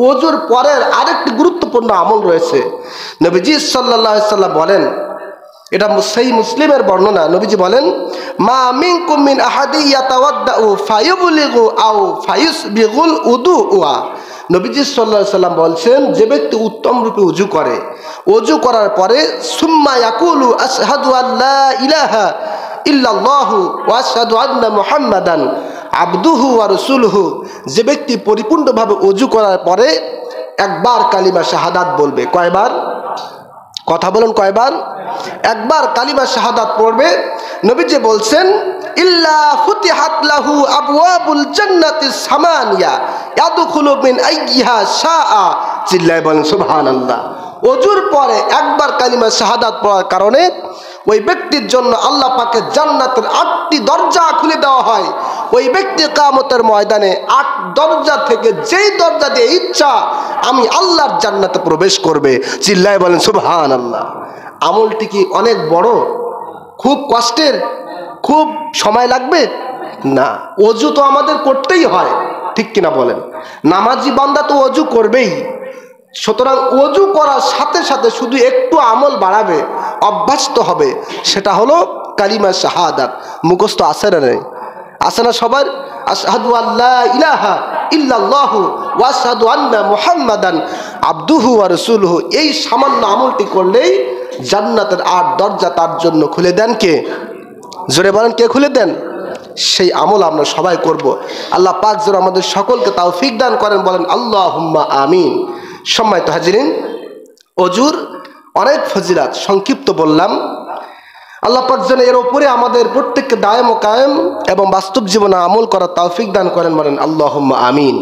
ওযুর পরের আরেকটি গুরুত্বপূর্ণ আমল রয়েছে। নবীজি সাল্লাল্লাহু আলাইহি সাল্লাম বলেন, এটা সহিহ মুসলিমের বর্ণনা, নবীজি বলেন, মা মিনকুম মিন আহাদি ইয়াতাওয়াদ্দাউ ফায়ুবলিগু আও ফায়ুসবিগুল উদুআ। নবীজি সাল্লাল্লাহু আলাইহি সাল্লাম বলছেন, যে ব্যক্তি উত্তম রূপে ওযু করে, ওযু করার পরে সুম্মা ইয়াকুলু আশহাদু আল্লা ইলাহা ইল্লাল্লাহু ওয়া আশহাদু আন্না মুহাম্মাদান আবদুহু ওয়া রাসূলুহু, যে ব্যক্তি পরিপূর্ণভাবে ওযু করার পরে একবার কালিমা শাহাদাত বলবে। কয়বার? কথা বলেন, কয়বার? একবার কালিমা শাহাদাত পড়বে। নবীজি বলছেন, ইল্লা ফুতিহাত লাহু আবওয়াবুল জান্নাতিস সামানিয়া ইয়াদখুলু মিন আইয়িহা শাআ। চিল্লায় বলেন সুবহানাল্লাহ। ওযুর পরে একবার কালিমা শাহাদাত পড়ার কারণে ওই ব্যক্তির জন্য আল্লাহ পাকের জান্নাতের 8টি দরজা খুলে দেওয়া হয়। ওই ব্যক্তি কিয়ামতের ময়দানে 8 দরজা থেকে যেই দরজা দিয়ে ইচ্ছা আমি আল্লাহর জান্নাতে প্রবেশ করবে। চিল্লায় বলেন সুবহানাল্লাহ। আমলটি কি অনেক বড়, খুব কষ্টের, খুব সময় লাগবে? না, ওযু তো আমাদের করতেই হয়, ঠিক কিনা বলেন? নামাজি বান্দা তো ওযু করবেই। সুতরাং ওযু করার সাথে সাথে শুধু একটু আমল বাড়াবে, অভ্যস্ত হবে, সেটা হলো কালিমা শাহাদাত। মুখস্থ আছে না নেই? আছে না সবার? আশহাদু আল্লা ইলাহা ইল্লাল্লাহু ওয়া আশহাদু আন্না মুহাম্মাদান আবদুহু ওয়া রাসূলুহু। এই সামান্য আমলটি করলেই জান্নাতের 8 দরজা তার জন্য খুলে দেন কে? জোরে বলেন, কে খুলে দেন? সেই আমল আমরা সবাই করব। আল্লাহ পাক যেন আমাদের সকলকে তৌফিক দান করেন, বলেন আল্লাহুম্মা আমিন। সম্মানিত হাজিরিন, ওযুর অনেক ফজিলাত সংক্ষিপ্ত বললাম। আল্লাহ পাক যেন এর উপরে আমাদের প্রত্যেককে দায়েম ও কায়েম এবং বাস্তব জীবনে আমল করার তৌফিক দান করেন, বলেন আল্লাহুম্মা আমিন।